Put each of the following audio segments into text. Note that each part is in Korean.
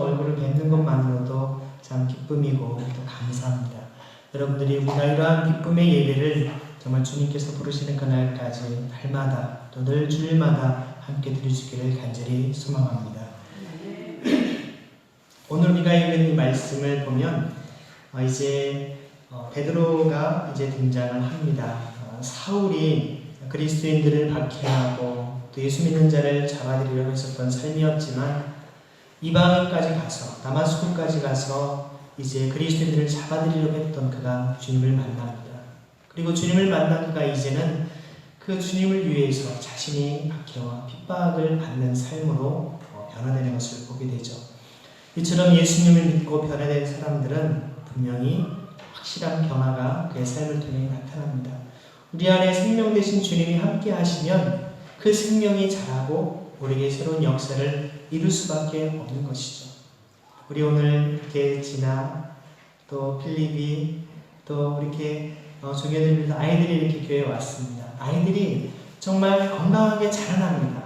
얼굴을 뵙는 것만으로도 참 기쁨이고 또 감사합니다. 여러분들이 우리가 이러한 기쁨의 예배를 정말 주님께서 부르시는 그날까지 날마다 또 늘 주일마다 함께 드리시기를 간절히 소망합니다. 오늘 우리가 읽은 이 말씀을 보면 이제 베드로가 이제 등장을 합니다. 사울이 그리스도인들을 박해하고 또 예수 믿는 자를 잡아들이려고 했었던 삶이었지만 이방인까지 가서 다마스쿠까지 가서 이제 그리스도인들을 잡아들이려고 했던 그가 주님을 만납니다. 그리고 주님을 만난 그가 이제는 그 주님을 위해서 자신이 박해와 핍박을 받는 삶으로 변화되는 것을 보게 되죠. 이처럼 예수님을 믿고 변화된 사람들은 분명히 확실한 변화가 그의 삶을 통해 나타납니다. 우리 안에 생명 되신 주님이 함께 하시면 그 생명이 자라고 우리에게 새로운 역사를 이룰 수밖에 없는 것이죠. 우리 오늘 이렇게 지나 또 필립이 또 이렇게 조교들도 아이들이 이렇게 교회에 왔습니다. 아이들이 정말 건강하게 자라납니다.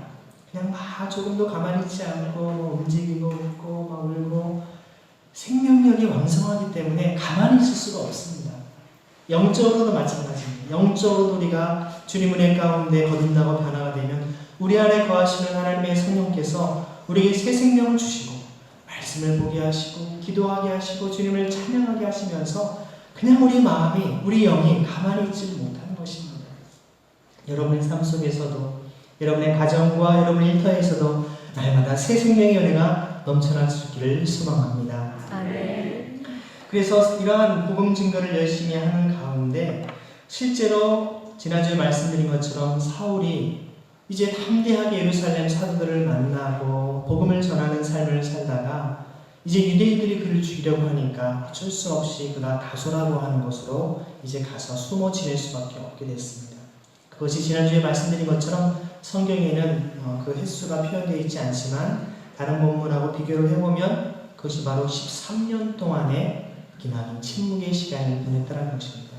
그냥 막 조금도 가만히 있지 않고 움직이고 웃고 막 울고 생명력이 왕성하기 때문에 가만히 있을 수가 없습니다. 영적으로도 마찬가지입니다. 영적으로도 우리가 주님 은혜 가운데 거듭나고 변화가 되면 우리 안에 거하시는 하나님의 성령께서 우리에게 새 생명을 주시고 말씀을 보게 하시고 기도하게 하시고 주님을 찬양하게 하시면서 그냥 우리 마음이 우리 영이 가만히 있지 못하는 것입니다. 여러분의 삶 속에서도 여러분의 가정과 여러분의 일터에서도 날마다 새 생명의 은혜가 넘쳐나기를 소망합니다. 아멘. 그래서 이러한 복음 증거를 열심히 하는 가운데 실제로 지난주에 말씀드린 것처럼 사울이 이제 담대하게 예루살렘 사도들을 만나고 복음을 전하는 삶을 살다가 이제 유대인들이 그를 죽이려고 하니까 어쩔 수 없이 그가 다소라고 하는 곳으로 이제 가서 숨어 지낼 수밖에 없게 됐습니다. 그것이 지난주에 말씀드린 것처럼 성경에는 그 횟수가 표현되어 있지 않지만 다른 본문하고 비교를 해보면 그것이 바로 13년 동안의 기나긴 침묵의 시간을 보냈다는 것입니다.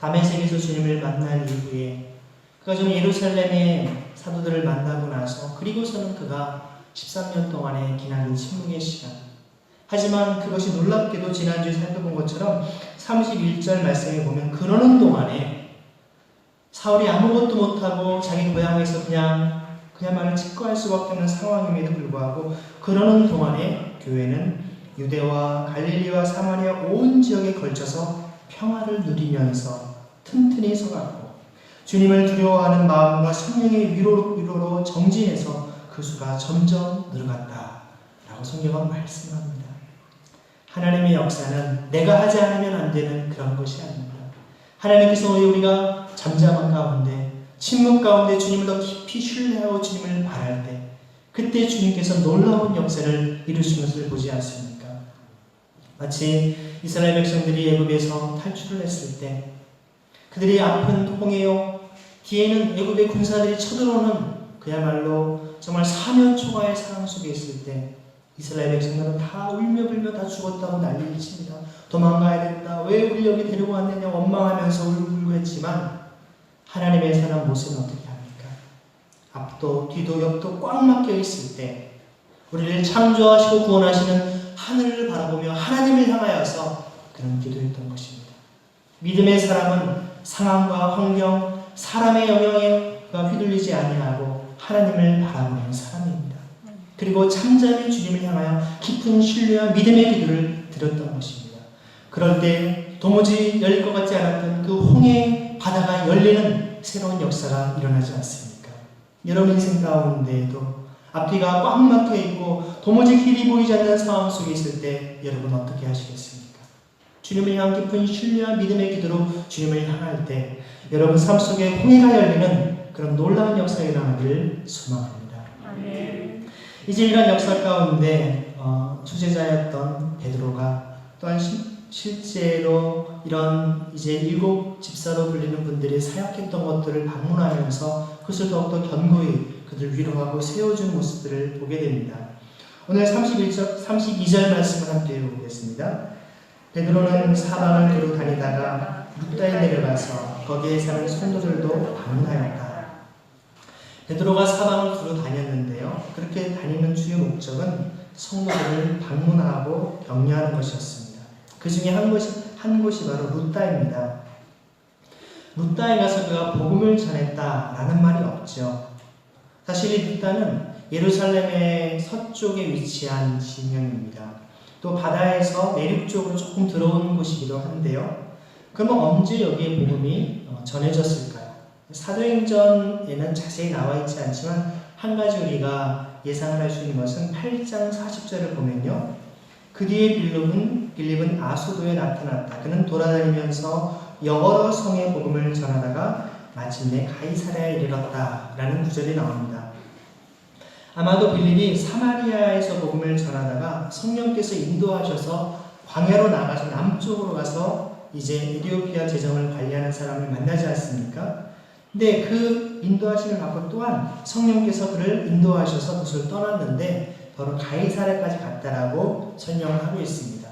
다메섹에서 주님을 만난 이후에 그가 좀 예루살렘의 사도들을 만나고 나서 그리고서는 그가 13년 동안의 기나긴 침묵의 시간. 하지만 그것이 놀랍게도 지난주에 살펴본 것처럼 31절 말씀에 보면 그러는 동안에 사울이 아무것도 못하고 자기 고향에서 그야말로 직거할 수밖에 없는 상황임에도 불구하고 그러는 동안에 교회는 유대와 갈릴리와 사마리아 온 지역에 걸쳐서 평화를 누리면서 튼튼히 서갔고 주님을 두려워하는 마음과 성령의 위로로 정진해서 그 수가 점점 늘어갔다 라고 성경은 말씀합니다. 하나님의 역사는 내가 하지 않으면 안 되는 그런 것이 아닙니다. 하나님께서 우리가 잠잠한 가운데 침묵 가운데 주님을 더 깊이 신뢰하고 주님을 바랄 때 그때 주님께서 놀라운 역사를 이루시는 것을 보지 않습니까? 마치 이스라엘 백성들이 애굽에서 탈출을 했을 때 그들이 앞은 홍해요 뒤에는 애굽의 군사들이 쳐들어오는 그야말로 정말 사면초가의 상황 속에 있을 때 이스라엘 백성들은 다 울며불며 다 죽었다고 난리를 칩니다. 도망가야 된다. 왜 우리 여기 데리고 왔느냐 원망하면서 울고 했지만 하나님의 사람 모세는 어떻게 합니까? 앞도 뒤도 옆도 꽉 막혀 있을 때 우리를 창조하시고 구원하시는 하늘을 바라보며 하나님을 향하여서 그런 기도했던 것입니다. 믿음의 사람은 상황과 환경, 사람의 영향에 휘둘리지 아니하고 하나님을 바라보는 사람입니다. 그리고 잠잠히 주님을 향하여 깊은 신뢰와 믿음의 기도를 드렸던 것입니다. 그럴 때 도무지 열릴 것 같지 않았던 그 홍해 바다가 열리는 새로운 역사가 일어나지 않습니까? 여러분 인생 가운데에도 앞뒤가 꽉 막혀 있고 도무지 길이 보이지 않는 상황 속에 있을 때 여러분 어떻게 하시겠습니까? 주님을 향한 깊은 신뢰와 믿음의 기도로 주님을 향할 때 여러분 삶 속에 홍해가 열리는 그런 놀라운 역사가 일어나기를 소망합니다. 아멘. 이제 이런 역사 가운데 주제자였던 베드로가 또한 실제로 이런 이제 7 집사로 불리는 분들이 사역했던 것들을 방문하면서 그것을 더욱더 견고히 그들 위로하고 세워준 모습들을 보게 됩니다. 오늘 32절 말씀을 함께 읽어보겠습니다. 베드로는 사방을 두루 다니다가 룻다에 내려가서 거기에 사는 성도들도 방문하였다. 베드로가 사방을 두루 다녔는데요. 그렇게 다니는 주요 목적은 성도들을 방문하고 격려하는 것이었습니다. 그 중에 한 곳이 바로 루다입니다. 루다에 가서 그가 복음을 전했다라는 말이 없죠. 사실 이 루다는 예루살렘의 서쪽에 위치한 지명입니다. 또 바다에서 내륙 쪽으로 조금 들어온 곳이기도 한데요. 그러면 언제 여기에 복음이 전해졌을까요? 사도행전에는 자세히 나와 있지 않지만 한 가지 우리가 예상을 할 수 있는 것은 8장 40절을 보면요. 그 뒤에 빌립은 아소도에 나타났다. 그는 돌아다니면서 여러 성의 복음을 전하다가 마침내 가이사랴에 이르렀다 라는 구절이 나옵니다. 아마도 빌립이 사마리아에서 복음을 전하다가 성령께서 인도하셔서 광야로 나가서 남쪽으로 가서 이제 에티오피아 재정을 관리하는 사람을 만나지 않습니까? 근데 그 인도하심을 받고 또한 성령께서 그를 인도하셔서 그곳을 떠났는데 바로 가이사랴까지 갔다라고 설명을 하고 있습니다.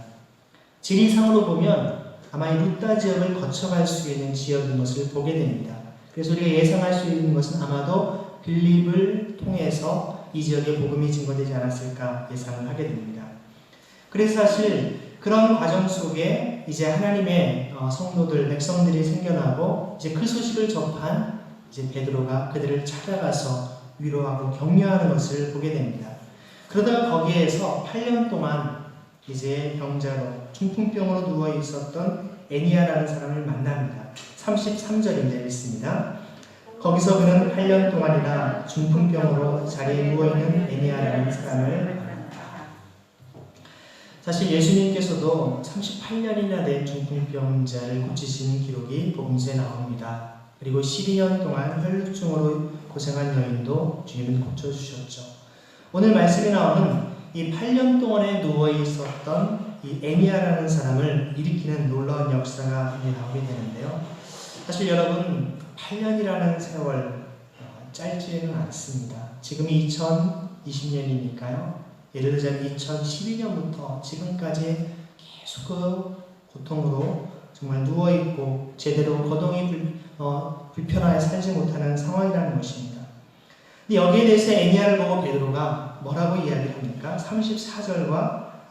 지리상으로 보면 아마 이 루다 지역을 거쳐갈 수 있는 지역인 것을 보게 됩니다. 그래서 우리가 예상할 수 있는 것은 아마도 빌립을 통해서 이 지역에 복음이 증거되지 않았을까 예상을 하게 됩니다. 그래서 사실 그런 과정 속에 이제 하나님의 성도들, 백성들이 생겨나고 이제 그 소식을 접한 이제 베드로가 그들을 찾아가서 위로하고 격려하는 것을 보게 됩니다. 그러다가 거기에서 8년 동안 이제 병자로 중풍병으로 누워 있었던 애니아라는 사람을 만납니다. 33절인데 있습니다. 거기서 그는 8년 동안이나 중풍병으로 자리에 누워있는 애니아라는 사람을 만납니다. 사실 예수님께서도 38년이나 된 중풍병자를 고치신 기록이 복음서에 나옵니다. 그리고 12년 동안 혈루증으로 고생한 여인도 주님은 고쳐주셨죠. 오늘 말씀에 나오는 이 8년 동안에 누워있었던 이 애니아라는 사람을 일으키는 놀라운 역사가 나오게 되는데요. 사실 여러분 8년이라는 세월 짧지는 않습니다. 지금이 2020년이니까요. 예를 들자면 2012년부터 지금까지 계속 그 고통으로 정말 누워있고 제대로 거동이 불편하게 살지 못하는 상황이라는 것입니다. 근데 여기에 대해서 애니아를 보고 베드로가 뭐라고 이야기를 합니까?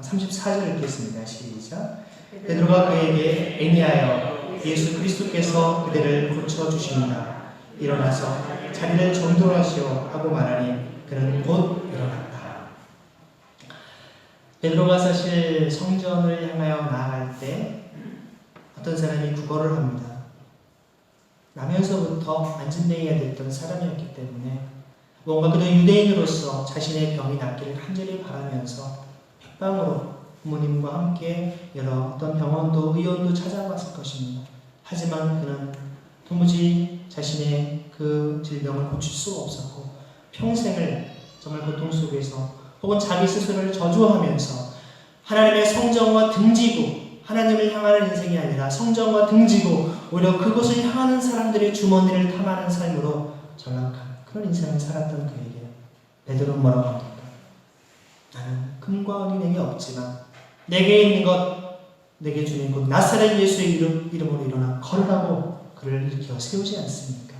34절 읽겠습니다. 시작. 베드로가 그에게 애니아여 예수 그리스도께서 그대를 고쳐주십니다. 일어나서 자리를 정돈하시오 하고 말하니 그는 곧 일어났다. 베드로가 사실 성전을 향하여 나아갈 때 어떤 사람이 구걸을 합니다. 나면서부터 안진뱅이가 됐던 사람이었기 때문에 뭔가 그도 유대인으로서 자신의 병이 낫기를 간절히 바라면서 백방으로 부모님과 함께 여러 어떤 병원도 의원도 찾아봤을 것입니다. 하지만 그는 도무지 자신의 그 질병을 고칠 수가 없었고 평생을 정말 고통 속에서 혹은 자기 스스로를 저주하면서 하나님의 성전과 등지고 하나님을 향하는 인생이 아니라 성전과 등지고 오히려 그것을 향하는 사람들의 주머니를 탐하는 삶으로 전락한 그런 인생을 살았던 그에게 베드로는 뭐라고 합니까? 나는 금과 은이 내게 없지만 내게 있는 것 내게 주는 곧 나사렛 예수의 이름으로 일어나 걸으라고 그를 일으켜 세우지 않습니까?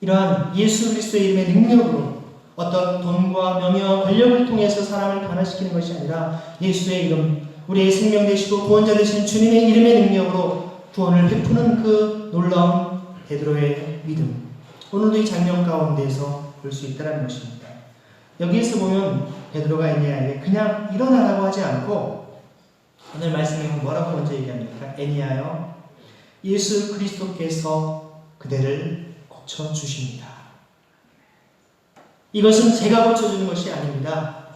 이러한 예수 그리스도의 이름의 능력으로 어떤 돈과 명예와 권력을 통해서 사람을 변화시키는 것이 아니라 예수의 이름, 우리의 생명 되시고 구원자 되신 주님의 이름의 능력으로 구원을 베푸는 그 놀라운 베드로의 믿음. 오늘도 이 장면 가운데에서 볼 수 있다는 것입니다. 여기에서 보면 베드로가 애니아에게 그냥 일어나라고 하지 않고 오늘 말씀에 뭐라고 먼저 얘기합니까? 애니아여 예수 그리스도께서 그대를 고쳐주십니다. 이것은 제가 고쳐주는 것이 아닙니다.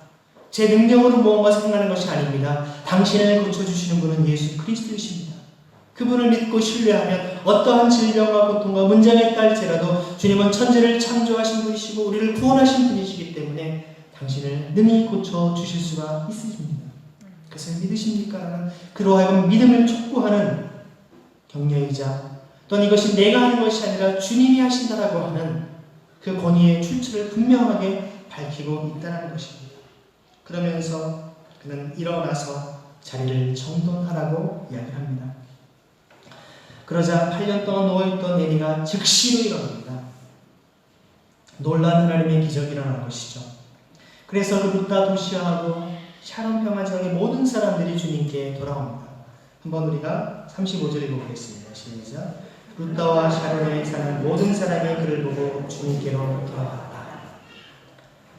제 능력으로 무언가 생각하는 것이 아닙니다. 당신을 고쳐주시는 분은 예수 그리스도이십니다. 그분을 믿고 신뢰하면 어떠한 질병과 고통과 문제가 있다할지라도 주님은 천지를 창조하신 분이시고 우리를 구원하신 분이시기 때문에 당신을 능히 고쳐주실 수가 있으십니다. 그것을 믿으십니까? 라는 그로 하여금 믿음을 촉구하는 격려이자 또는 이것이 내가 하는 것이 아니라 주님이 하신다라고 하는 그 권위의 출처를 분명하게 밝히고 있다는 것입니다. 그러면서 그는 일어나서 자리를 정돈하라고 이야기를 합니다. 그러자 8년 동안 누워있던 애니가 즉시로 일어납니다. 놀라운 하나님의 기적이 일어난 것이죠. 그래서 그 룻다 도시하고 샤론 평화 지역의 모든 사람들이 주님께 돌아옵니다. 한번 우리가 35절 읽어보겠습니다. 시작. 룻다와 샤론에 사는 모든 사람이 그를 보고 주님께로 돌아왔다.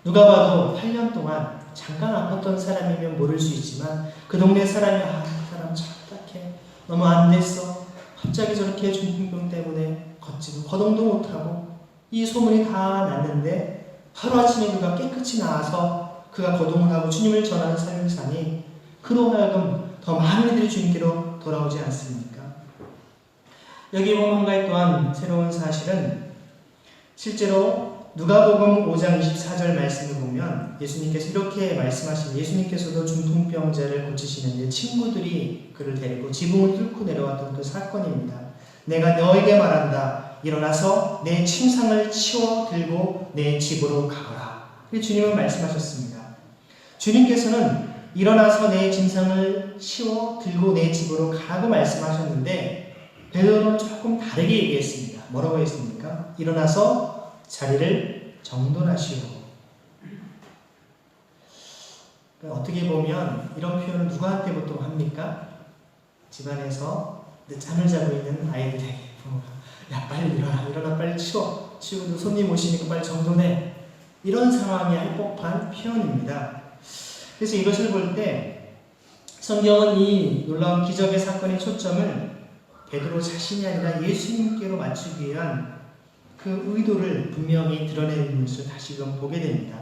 누가 봐도 8년 동안 잠깐 아팠던 사람이면 모를 수 있지만 그 동네 사람이 그 사람 참 딱해, 너무 안 됐어, 갑자기 저렇게 중풍병 때문에 걷지도 거동도 못하고, 이 소문이 다 났는데 하루아침에 그가 깨끗이 나아서 그가 거동을 하고 주님을 전하는 삶을 사니 그로 하여금 더 많은 이들이 주님께로 돌아오지 않습니까? 여기 보면 한 가지 또한 새로운 사실은, 실제로 누가복음 5장 24절 말씀을 보면 예수님께서 이렇게 말씀하신, 예수님께서도 중풍병자를 고치시는데 친구들이 그를 데리고 지붕을 뚫고 내려왔던 그 사건입니다. 내가 너에게 말한다, 일어나서 내 침상을 치워 들고 내 집으로 가거라. 주님은 말씀하셨습니다. 주님께서는 일어나서 내 짐상을 치워 들고 내 집으로 가라고 말씀하셨는데 베드로는 조금 다르게 얘기했습니다. 뭐라고 했습니까? 일어나서 자리를 정돈하시오. 어떻게 보면 이런 표현을 누구한테 보통 합니까? 집안에서 늦잠을 자고 있는 아이들에게 부모가, 야 빨리 일어나 빨리 치우고 손님 오시니까 빨리 정돈해, 이런 상황이 할 법한 표현입니다. 그래서 이것을 볼 때 성경은 이 놀라운 기적의 사건의 초점을 베드로 자신이 아니라 예수님께로 맞추기 위한 그 의도를 분명히 드러내는 것을 다시금 보게 됩니다.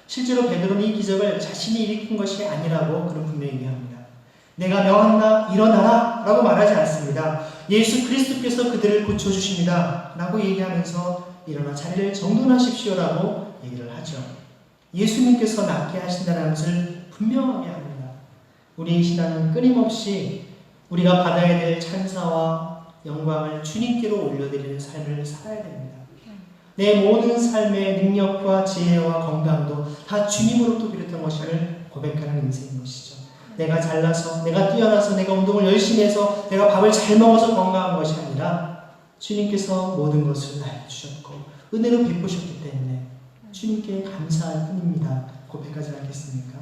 실제로 베드로는 이 기적을 자신이 일으킨 것이 아니라고 그는 분명히 얘기합니다. 내가 명한다, 일어나라 라고 말하지 않습니다. 예수 그리스도께서 그들을 고쳐주십니다 라고 얘기하면서 일어나 자리를 정돈하십시오 라고 얘기를 하죠. 예수님께서 낫게 하신다는 것을 분명하게 합니다. 우리의 신앙은 끊임없이 우리가 받아야 될 찬사와 영광을 주님께로 올려드리는 삶을 살아야 됩니다. 내 모든 삶의 능력과 지혜와 건강도 다 주님으로부터 비롯한 것임을 고백하는 인생인 것이죠. 내가 잘나서, 내가 뛰어나서, 내가 운동을 열심히 해서, 내가 밥을 잘 먹어서 건강한 것이 아니라 주님께서 모든 것을 나에게 주셨고 은혜로 베푸셨기 때문에 주님께 감사할 뿐입니다. 고백하지 않겠습니까?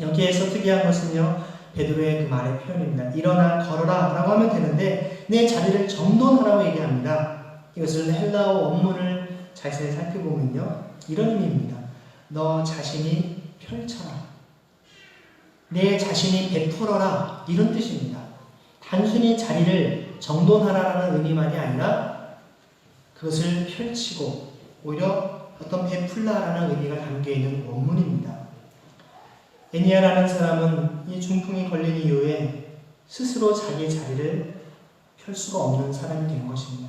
여기에서 특이한 것은요, 베드로의 그 말의 표현입니다. 일어나 걸어라 라고 하면 되는데 내 자리를 정돈하라고 얘기합니다. 이것을 헬라어 원문을 자세히 살펴보면요, 이런 의미입니다. 너 자신이 펼쳐라, 내 자신이 베풀어라, 이런 뜻입니다. 단순히 자리를 정돈하라는 의미만이 아니라 그것을 펼치고 오히려 어떤 베풀라라는 의미가 담겨있는 원문입니다. 애니아라는 사람은 이 중풍이 걸린 이후에 스스로 자기의 자리를 펼 수가 없는 사람이 된 것입니다.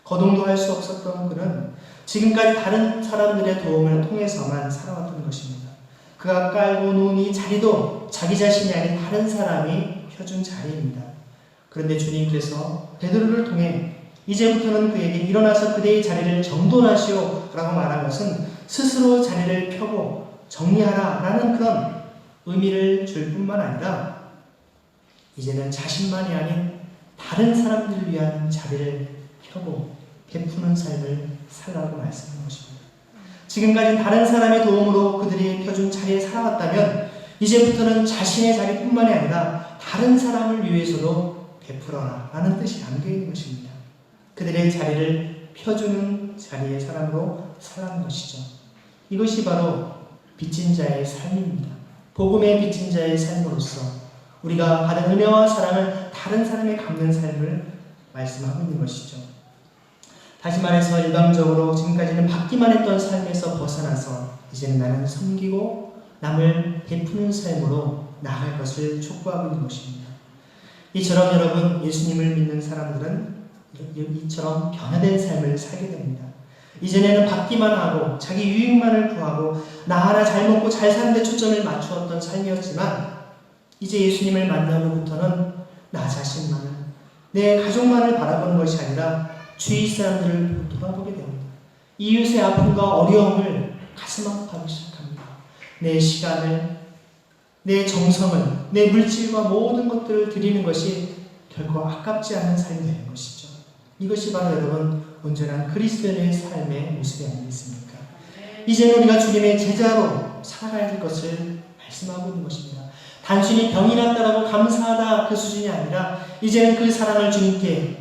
거동도 할 수 없었던 그는 지금까지 다른 사람들의 도움을 통해서만 살아왔던 것입니다. 그가 깔고 놓은 이 자리도 자기 자신이 아닌 다른 사람이 펴준 자리입니다. 그런데 주님께서 베드로를 통해 이제부터는 그에게 일어나서 그대의 자리를 정돈하시오 라고 말한 것은 스스로 자리를 펴고 정리하라 라는 그런 의미를 줄 뿐만 아니라 이제는 자신만이 아닌 다른 사람들을 위한 자리를 펴고 베푸는 삶을 살라고 말씀한 것입니다. 지금까지 다른 사람의 도움으로 그들이 펴준 자리에 살아왔다면 이제부터는 자신의 자리뿐만이 아니라 다른 사람을 위해서도 베풀어라 라는 뜻이 담겨있는 것입니다. 그들의 자리를 펴주는 자리의 사람으로 살아가는 것이죠. 이것이 바로 빚진 자의 삶입니다. 복음의 빚진 자의 삶으로서 우리가 받은 은혜와 사랑을 다른 사람에 갚는 삶을 말씀하고 있는 것이죠. 다시 말해서 일방적으로 지금까지는 받기만 했던 삶에서 벗어나서 이제는 나는 섬기고 남을 베푸는 삶으로 나아갈 것을 촉구하고 있는 것입니다. 이처럼 여러분, 예수님을 믿는 사람들은 이처럼 변화된 삶을 살게 됩니다. 이전에는 받기만 하고 자기 유익만을 구하고 나 하나 잘 먹고 잘 사는 데 초점을 맞추었던 삶이었지만 이제 예수님을 만난 후부터는 나 자신만을, 내 가족만을 바라보는 것이 아니라 주위 사람들을 돌아보게 됩니다. 이웃의 아픔과 어려움을 가슴 아파하기 시작합니다. 내 시간을, 내 정성을, 내 물질과 모든 것들을 드리는 것이 결코 아깝지 않은 삶이 되는 것이죠. 이것이 바로 여러분 온전한 그리스도인의 삶의 모습이 아니겠습니까? 이제는 우리가 주님의 제자로 살아가야 될 것을 말씀하고 있는 것입니다. 단순히 병이 났다라고 감사하다 그 수준이 아니라 이제는 그 사랑을 주님께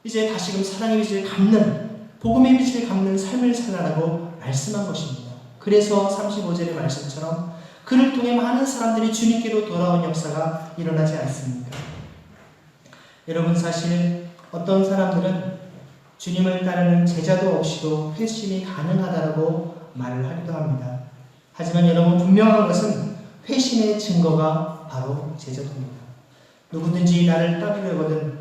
이제 다시금 사랑의 빛을 갚는, 복음의 빛을 갚는 삶을 살라라고 말씀한 것입니다. 그래서 35절의 말씀처럼 그를 통해 많은 사람들이 주님께로 돌아온 역사가 일어나지 않습니까? 여러분, 사실 어떤 사람들은 주님을 따르는 제자도 없이도 회심이 가능하다고 말을 하기도 합니다. 하지만 여러분, 분명한 것은 회심의 증거가 바로 제자도입니다. 누구든지 나를 따르려거든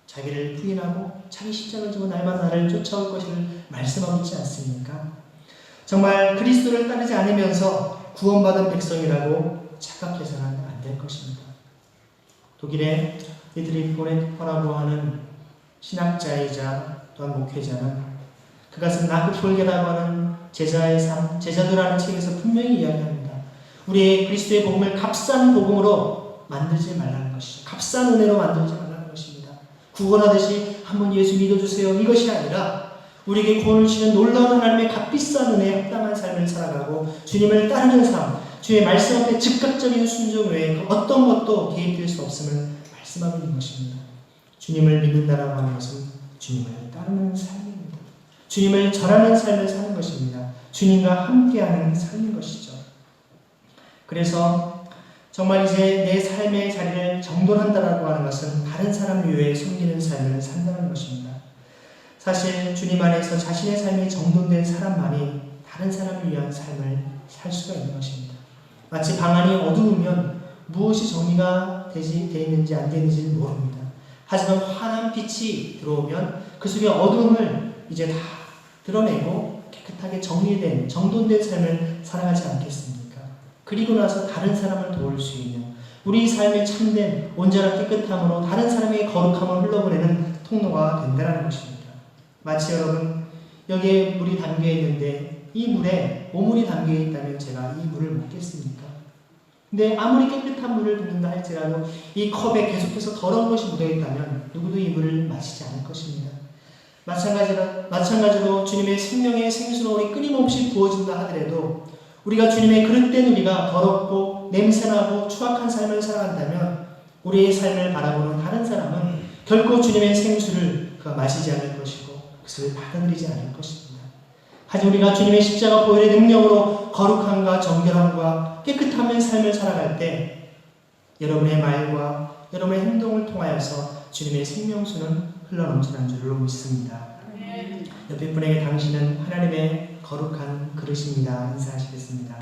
자기를 부인하고 자기 십자가를 지고 날마다 나를 쫓아올 것을 말씀하고 있지 않습니까? 정말 그리스도를 따르지 않으면서 구원받은 백성이라고 착각해서는 안 될 것입니다. 독일의 디트리히 보네퍼라고 하는 신학자이자 또한 목회자는 그것은 나크폴게라고 하는 제자의 삶, 제자도라는 책에서 분명히 이야기합니다. 우리의 그리스도의 복음을 값싼 복음으로 만들지 말라는 것이죠. 값싼 은혜로 만들지 말라는 것입니다. 구원하듯이 한번 예수 믿어주세요, 이것이 아니라 우리에게 구원을 주시는 놀라운 하나님의 값비싼 은혜에 합당한 삶을 살아가고 주님을 따르는 삶, 주의 말씀 앞에 즉각적인 순종 외에 어떤 것도 개입될 수 없음을 말씀하고 있는 것입니다. 주님을 믿는다라고 하는 것은 주님을 따르는 삶입니다. 주님을 전하는 삶을 사는 것입니다. 주님과 함께하는 삶인 것이죠. 그래서 정말 이제 내 삶의 자리를 정돈한다라고 하는 것은 다른 사람을 위해 섬기는 삶을 산다는 것입니다. 사실 주님 안에서 자신의 삶이 정돈된 사람만이 다른 사람을 위한 삶을 살 수가 있는 것입니다. 마치 방 안이 어두우면 무엇이 정리가 되어 있는지 안 되는지 모릅니다. 하지만 환한 빛이 들어오면 그 속의 어두움을 이제 다 드러내고 깨끗하게 정리된, 정돈된 삶을 살아가지 않겠습니까? 그리고 나서 다른 사람을 도울 수 있는, 우리 삶의 참된 온전한 깨끗함으로 다른 사람의 거룩함을 흘러보내는 통로가 된다는 것입니다. 마치 여러분, 여기에 물이 담겨 있는데 이 물에 오물이 담겨 있다면 제가 이 물을 먹겠습니까? 근데 아무리 깨끗한 물을 붓는다 할지라도 이 컵에 계속해서 더러운 것이 묻어있다면 누구도 이 물을 마시지 않을 것입니다. 마찬가지로 주님의 생명의 생수로 우리 끊임없이 부어진다 하더라도 우리가 주님의 그릇된 우리가 더럽고 냄새나고 추악한 삶을 살아간다면 우리의 삶을 바라보는 다른 사람은 결코 주님의 생수를 마시지 않을 것이고 그것을 받아들이지 않을 것입니다. 하지만 우리가 주님의 십자가 보혈의 능력으로 거룩함과 정결함과 깨끗함의 삶을 살아갈 때 여러분의 말과 여러분의 행동을 통하여서 주님의 생명수는 흘러넘치는 줄로 믿습니다. 옆에 분에게 당신은 하나님의 거룩한 그릇입니다. 인사하시겠습니다.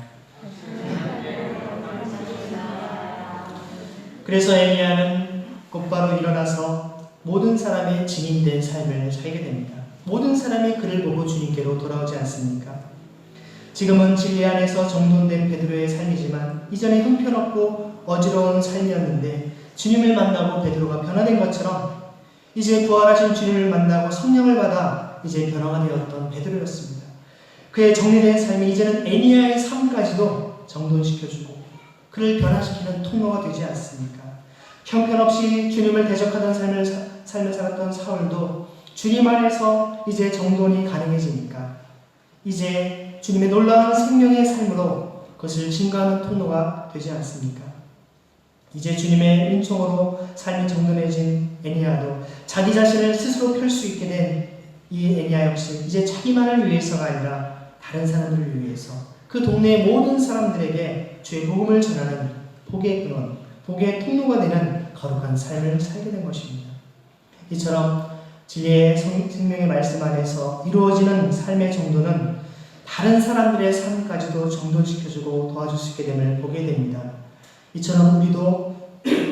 그래서 엘리야는 곧바로 일어나서 모든 사람의 증인된 삶을 살게 됩니다. 모든 사람이 그를 보고 주님께로 돌아오지 않습니까? 지금은 진리 안에서 정돈된 베드로의 삶이지만 이전에 형편없고 어지러운 삶이었는데 주님을 만나고 베드로가 변화된 것처럼 이제 부활하신 주님을 만나고 성령을 받아 이제 변화가 되었던 베드로였습니다. 그의 정리된 삶이 이제는 에니야의 삶까지도 정돈시켜주고 그를 변화시키는 통로가 되지 않습니까? 형편없이 주님을 대적하던 삶을 살았던 사울도 주님 안에서 이제 정돈이 가능해지니까 이제 주님의 놀라운 생명의 삶으로 그것을 증거하는 통로가 되지 않습니까? 이제 주님의 은총으로 삶이 정돈해진 에니야도 자기 자신을 스스로 펼 수 있게 된 이 에니야 역시 이제 자기만을 위해서가 아니라 다른 사람들을 위해서 그 동네의 모든 사람들에게 주의 복음을 전하는 복의 근원, 복의 통로가 되는 거룩한 삶을 살게 된 것입니다. 이처럼 진리의 생명의 말씀 안에서 이루어지는 삶의 정도는 다른 사람들의 삶까지도 정돈시켜주고 도와줄 수 있게 됨을 보게 됩니다. 이처럼 우리도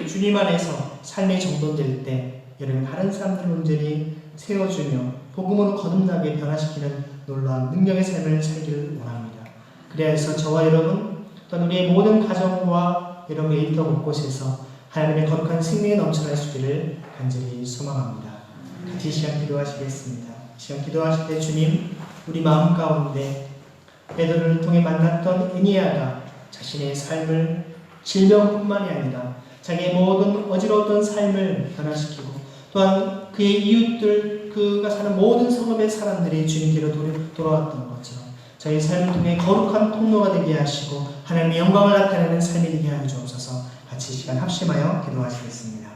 주님 안에서 삶이 정돈될 때 여러분 다른 사람들을 온전히 세워주며 복음으로 거듭나게 변화시키는 놀라운 능력의 삶을 살기를 원합니다. 그래야 해서 저와 여러분 또한 우리의 모든 가정과 여러분의 일터 곳곳에서 하나님의 거룩한 생명이 넘쳐날 수 있기를 간절히 소망합니다. 같이 시간 기도하시겠습니다. 시간 기도하실 때 주님, 우리 마음 가운데 베드로를 통해 만났던 에니야가 자신의 삶을 질병뿐만이 아니라 자기의 모든 어지러웠던 삶을 변화시키고 또한 그의 이웃들, 그가 사는 모든 성읍의 사람들이 주님께로 돌아왔던 것처럼 저희 삶을 통해 거룩한 통로가 되게 하시고 하나님의 영광을 나타내는 삶이 되게 하여 주옵소서. 같이 이 시간 합심하여 기도하시겠습니다.